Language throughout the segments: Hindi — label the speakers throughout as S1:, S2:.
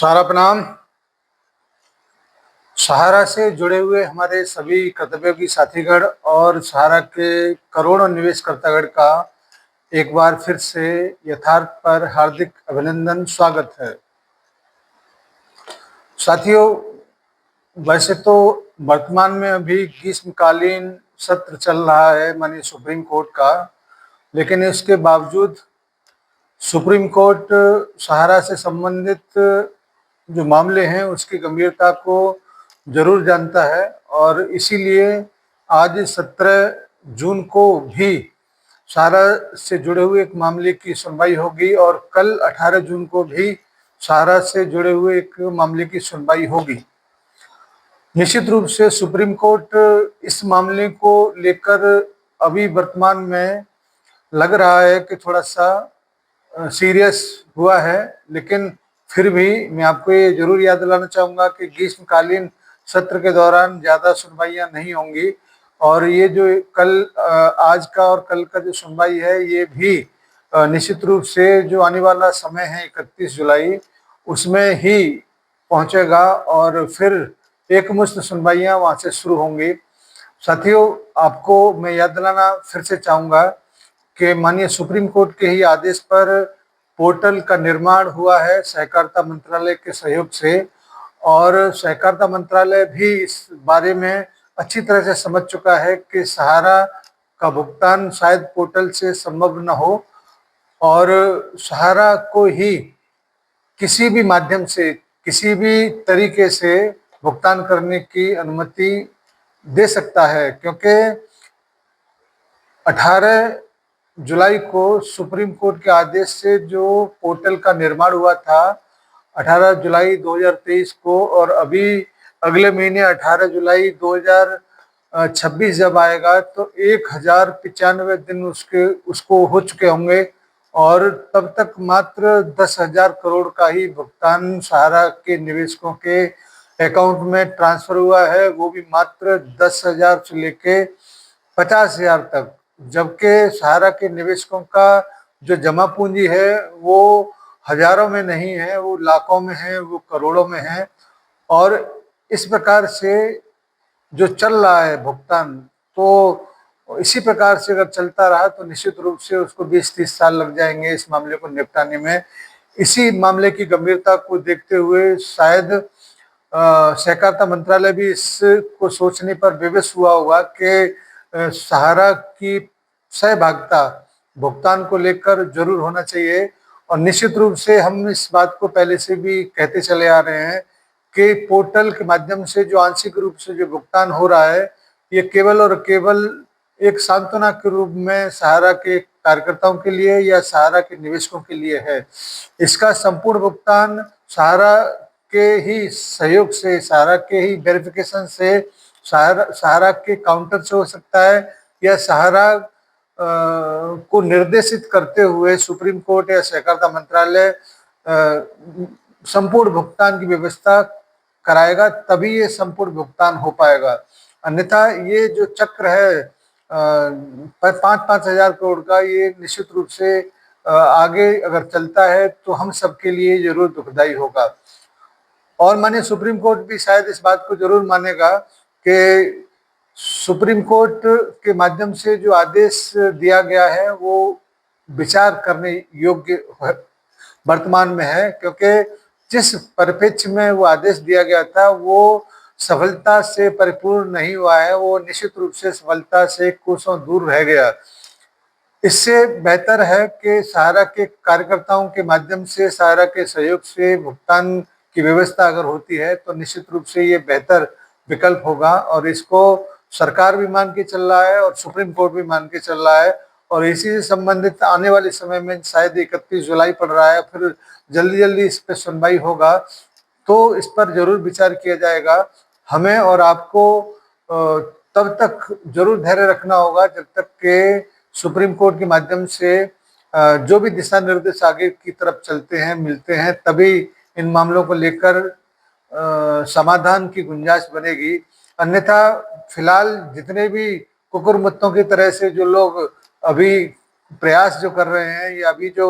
S1: सारा प्रणाम। सहारा से जुड़े हुए हमारे सभी कर्तव्यों की साथीगण और सहारा के करोड़ों निवेशकर्तागण का एक बार फिर से यथार्थ पर हार्दिक अभिनंदन, स्वागत है। साथियों, वैसे तो वर्तमान में अभी ग्रीष्मकालीन सत्र चल रहा है माननीय सुप्रीम कोर्ट का, लेकिन इसके बावजूद सुप्रीम कोर्ट सहारा से संबंधित जो मामले हैं उसकी गंभीरता को जरूर जानता है और इसीलिए आज 17 जून को भी सहारा से जुड़े हुए एक मामले की सुनवाई होगी और कल 18 जून को भी सहारा से जुड़े हुए एक मामले की सुनवाई होगी। निश्चित रूप से सुप्रीम कोर्ट इस मामले को लेकर अभी वर्तमान में लग रहा है कि थोड़ा सा सीरियस हुआ है, लेकिन फिर भी मैं आपको ये जरूर याद दिलाना चाहूँगा कि ग्रीष्मकालीन सत्र के दौरान ज़्यादा सुनवाइयाँ नहीं होंगी और ये जो कल आज का और कल का जो सुनवाई है ये भी निश्चित रूप से जो आने वाला समय है 31 जुलाई उसमें ही पहुँचेगा और फिर एकमुश्त सुनवाइयाँ वहाँ से शुरू होंगी। साथियों, आपको मैं याद दिलाना फिर से चाहूँगा कि माननीय सुप्रीम कोर्ट के ही आदेश पर पोर्टल का निर्माण हुआ है सहकारिता मंत्रालय के सहयोग से और सहकारिता मंत्रालय भी इस बारे में अच्छी तरह से समझ चुका है कि सहारा का भुगतान शायद पोर्टल से संभव न हो और सहारा को ही किसी भी माध्यम से किसी भी तरीके से भुगतान करने की अनुमति दे सकता है, क्योंकि 18 जुलाई को सुप्रीम कोर्ट के आदेश से जो पोर्टल का निर्माण हुआ था 18 जुलाई 2023 को, और अभी अगले महीने 18 जुलाई 2026 जब आएगा तो 1095 दिन उसको हो चुके होंगे और तब तक मात्र 10,000 करोड़ का ही भुगतान सहारा के निवेशकों के अकाउंट में ट्रांसफर हुआ है, वो भी मात्र 10,000 से लेके 50,000 तक, जबकि सहारा के निवेशकों का जो जमा पूंजी है वो हजारों में नहीं है, वो लाखों में है, वो करोड़ों में है। और इस प्रकार से जो चल रहा है भुगतान, तो इसी प्रकार से अगर चलता रहा तो निश्चित रूप से उसको 20-30 साल लग जाएंगे इस मामले को निपटाने में। इसी मामले की गंभीरता को देखते हुए शायद सहकारिता मंत्रालय भी इसको सोचने पर विवश हुआ होगा कि सहारा की सहभागिता भुगतान को लेकर जरूर होना चाहिए। और निश्चित रूप से हम इस बात को पहले से भी कहते चले आ रहे हैं कि पोर्टल के माध्यम से जो आंशिक रूप से जो भुगतान हो रहा है ये केवल और केवल एक सांत्वना के रूप में सहारा के कार्यकर्ताओं के लिए या सहारा के निवेशकों के लिए है। इसका संपूर्ण भुगतान सहारा के ही सहयोग से, सहारा के ही वेरिफिकेशन से, सहारा के काउंटर से हो सकता है या सहारा को निर्देशित करते हुए सुप्रीम कोर्ट या सहकारिता मंत्रालय संपूर्ण भुगतान की व्यवस्था कराएगा, तभी ये संपूर्ण भुगतान हो पाएगा। अन्यथा ये जो चक्र है 5-5 हजार करोड़ का, ये निश्चित रूप से आगे अगर चलता है तो हम सबके लिए जरूर दुखदायी होगा। और माने सुप्रीम कोर्ट भी शायद इस बात को जरूर मानेगा कि सुप्रीम कोर्ट के माध्यम से जो आदेश दिया गया है वो विचार करने योग्य वर्तमान में है, क्योंकि जिस परिप्रेक्ष्य में वो आदेश दिया गया था वो सफलता से परिपूर्ण नहीं हुआ है, वो निश्चित रूप से सफलता से कोसों दूर रह गया। इससे बेहतर है कि सहारा के कार्यकर्ताओं के माध्यम से, सहारा के सहयोग से भुगतान की व्यवस्था अगर होती है तो निश्चित रूप से ये बेहतर विकल्प होगा और इसको सरकार भी मान के चल रहा है और सुप्रीम कोर्ट भी मान के चल रहा है। और इसी से संबंधित आने वाले समय में शायद 31 जुलाई पड़ रहा है, फिर जल्दी जल्दी इस पर सुनवाई होगा, तो इस पर जरूर विचार किया जाएगा। हमें और आपको तब तक जरूर धैर्य रखना होगा जब तक कि सुप्रीम कोर्ट के माध्यम से जो भी दिशा निर्देश आगे की तरफ चलते हैं, मिलते हैं, तभी इन मामलों को लेकर समाधान की गुंजाइश बनेगी। अन्यथा फिलहाल जितने भी कुकुरमुत्तों की तरह से जो लोग अभी प्रयास जो कर रहे हैं या अभी जो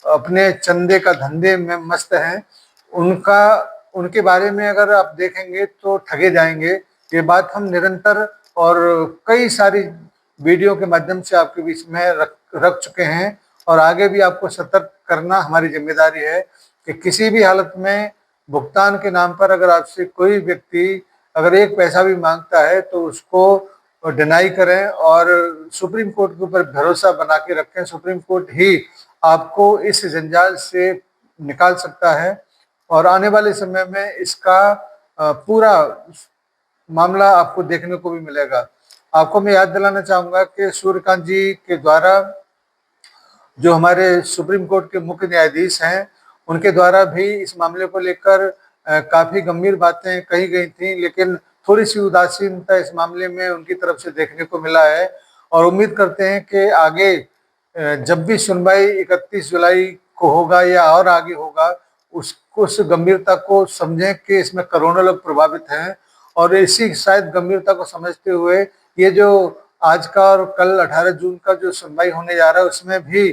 S1: अपने चंदे का धंधे में मस्त हैं, उनका उनके बारे में अगर आप देखेंगे तो ठगे जाएंगे। ये बात हम निरंतर और कई सारी वीडियो के माध्यम से आपके बीच में रख चुके हैं, और आगे भी आपको सतर्क करना हमारी जिम्मेदारी है कि किसी भी हालत में भुगतान के नाम पर अगर आपसे कोई व्यक्ति अगर एक पैसा भी मांगता है तो उसको डिनाई करें और सुप्रीम कोर्ट के ऊपर भरोसा बना के रखें। सुप्रीम कोर्ट ही आपको इस जंजाल से निकाल सकता है, और आने वाले समय में इसका पूरा मामला आपको देखने को भी मिलेगा। आपको मैं याद दिलाना चाहूँगा कि सूर्यकांत जी के द्वारा जो हमारे सुप्रीम कोर्ट के मुख्य न्यायाधीश हैं, उनके द्वारा भी इस मामले को लेकर काफ़ी गंभीर बातें कही गई थी, लेकिन थोड़ी सी उदासीनता इस मामले में उनकी तरफ से देखने को मिला है। और उम्मीद करते हैं कि आगे जब भी सुनवाई 31 जुलाई को होगा या और आगे होगा, उस गंभीरता को समझें कि इसमें करोड़ों लोग प्रभावित हैं, और इसी शायद गंभीरता को समझते हुए ये जो आज का और कल 18 जून का जो सुनवाई होने जा रहा है उसमें भी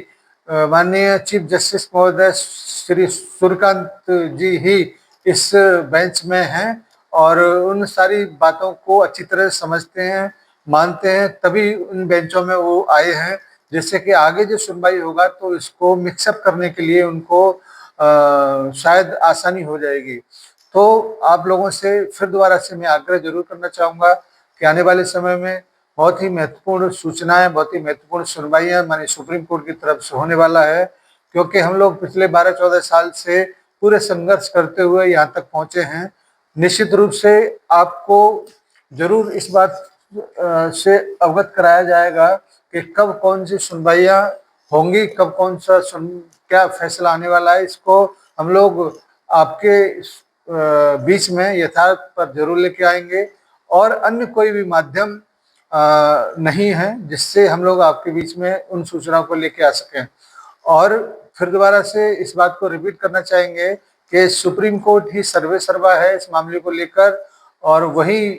S1: माननीय चीफ जस्टिस महोदय श्री सूर्यकांत जी ही इस बेंच में हैं और उन सारी बातों को अच्छी तरह समझते हैं, मानते हैं, तभी उन बेंचों में वो आए हैं, जिससे कि आगे जो सुनवाई होगा तो इसको मिक्सअप करने के लिए उनको शायद आसानी हो जाएगी। तो आप लोगों से फिर दोबारा से मैं आग्रह जरूर करना चाहूँगा कि आने वाले समय में बहुत ही महत्वपूर्ण सूचनाएं, बहुत ही महत्वपूर्ण सुनवाइयां माननीय सुप्रीम कोर्ट की तरफ से होने वाला है, क्योंकि हम लोग पिछले 12-14 साल से पूरे संघर्ष करते हुए यहाँ तक पहुँचे हैं। निश्चित रूप से आपको जरूर इस बात से अवगत कराया जाएगा कि कब कौन सी सुनवाइयाँ होंगी, कब कौन सा क्या फैसला आने वाला है। इसको हम लोग आपके बीच में यथार्थ पर जरूर लेके आएंगे, और अन्य कोई भी माध्यम नहीं है जिससे हम लोग आपके बीच में उन सूचनाओं को लेके आ सकें। और फिर दोबारा से इस बात को रिपीट करना चाहेंगे कि सुप्रीम कोर्ट ही सर्वे सर्वा है इस मामले को लेकर, और वही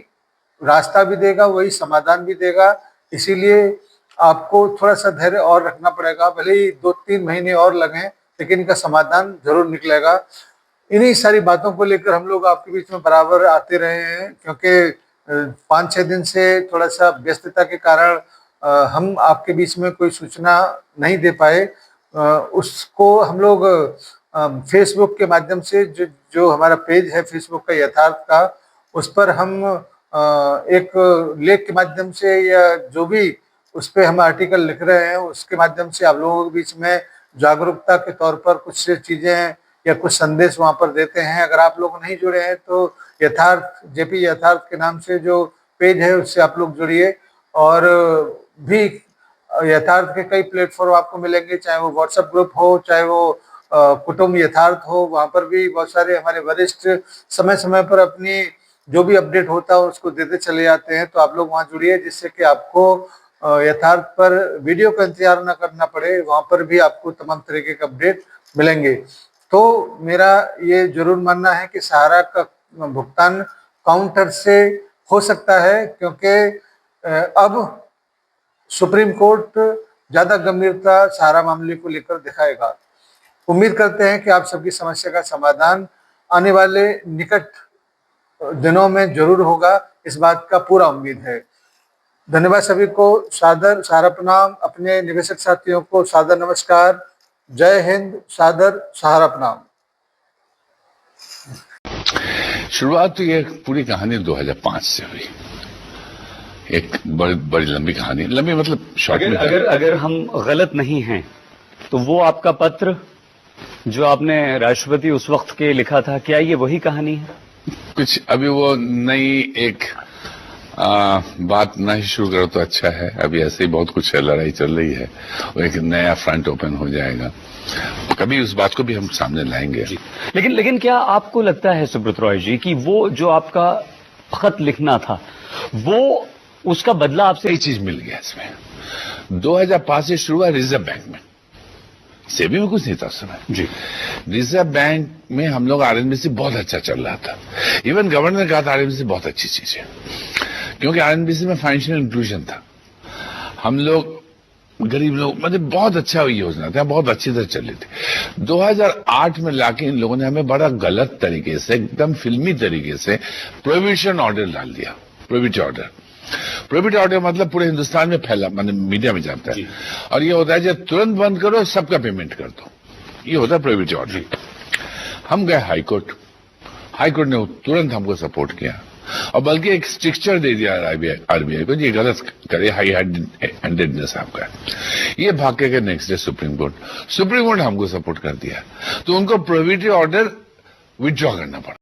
S1: रास्ता भी देगा, वही समाधान भी देगा। इसीलिए आपको थोड़ा सा धैर्य और रखना पड़ेगा, भले ही 2-3 महीने और लगें, लेकिन इनका समाधान जरूर निकलेगा। इन्हीं सारी बातों को लेकर हम लोग आपके बीच में बराबर आते रहे हैं, क्योंकि 5-6 दिन से थोड़ा सा व्यस्तता के कारण हम आपके बीच में कोई सूचना नहीं दे पाए। उसको हम लोग फेसबुक के माध्यम से जो हमारा पेज है फेसबुक का यथार्थ का, उस पर हम एक लेख के माध्यम से या जो भी उस पर हम आर्टिकल लिख रहे हैं उसके माध्यम से आप लोगों के बीच में जागरूकता के तौर पर कुछ चीज़ें या कुछ संदेश वहाँ पर देते हैं। अगर आप लोग नहीं जुड़े हैं तो यथार्थ जेपी यथार्थ के नाम से जो पेज है उससे आप लोग जुड़िए, और भी यथार्थ के कई प्लेटफॉर्म आपको मिलेंगे, चाहे वो व्हाट्सएप ग्रुप हो, चाहे वो कुटुंब यथार्थ हो, वहाँ पर भी बहुत सारे हमारे वरिष्ठ समय समय पर अपनी जो भी अपडेट होता है उसको देते चले जाते हैं। तो आप लोग वहाँ जुड़िए, जिससे कि आपको यथार्थ पर वीडियो का इंतजार न करना पड़े, वहाँ पर भी आपको तमाम तरीके के अपडेट मिलेंगे। तो मेरा ये जरूर मानना है कि सहारा का भुगतान काउंटर से हो सकता है, क्योंकि अब सुप्रीम कोर्ट ज़्यादा गंभीरता सहारा मामले को लेकर दिखाएगा। उम्मीद करते हैं कि आप सबकी समस्या का समाधान आने वाले निकट दिनों में जरूर होगा, इस बात का पूरा उम्मीद है। धन्यवाद सभी को, सादर सहारा प्रणाम, अपने निवेशक साथियों को सादर नमस्कार। जय हिंद, सादर सहारा प्रणाम।
S2: शुरुआत तो ये पूरी कहानी 2005 से हुई, एक बड़ी लंबी कहानी, लंबी मतलब शॉर्ट में।
S3: अगर हम गलत नहीं हैं तो वो आपका पत्र जो आपने राष्ट्रपति उस वक्त के लिखा था, क्या ये वही कहानी है?
S2: कुछ अभी वो नई एक बात नहीं शुरू करो तो अच्छा है। अभी ऐसे ही बहुत कुछ लड़ाई चल रही है, और एक नया फ्रंट ओपन हो जाएगा, कभी उस बात को भी हम सामने लाएंगे।
S3: लेकिन क्या आपको लगता है सुब्रत रॉय जी कि वो जो आपका खत लिखना था वो उसका बदला आपसे
S2: कई चीज मिल गया इसमें। 2005 से शुरू हुआ रिजर्व बैंक में, सेबी में कुछ नहीं था उस समय
S3: जी।
S2: रिजर्व बैंक में हम लोग आरएनबीसी बहुत अच्छा चल रहा था, इवन गवर्नर ने कहा था आरएनबीसी बहुत अच्छी चीज है, क्योंकि आरएनबीसी में फाइनेंशियल इंक्लूजन था। हम लोग गरीब लोग, मतलब बहुत अच्छा योजना था, बहुत अच्छी तरह चली थी। 2008 में लाके इन लोगों ने हमें बड़ा गलत तरीके से, एकदम फिल्मी तरीके से प्रोहिबिशन ऑर्डर डाल दिया। प्रोहिबिट ऑर्डर मतलब पूरे हिंदुस्तान में फैला, मतलब मीडिया में जाता है, और ये होता है जब तुरंत बंद करो सबका पेमेंट कर दो, ये होता है प्रोहिबिट ऑर्डर। हम गए हाईकोर्ट ने तुरंत हमको सपोर्ट किया और बल्कि एक स्ट्रिक्चर दे दिया आरबीआई को, ये गलत करे, हाई हैंडेडनेस आपका। ये भाग के नेक्स्ट डे सुप्रीम कोर्ट हमको सपोर्ट कर दिया, तो उनको प्रोहिबिटरी ऑर्डर विथड्रॉ करना पड़ा।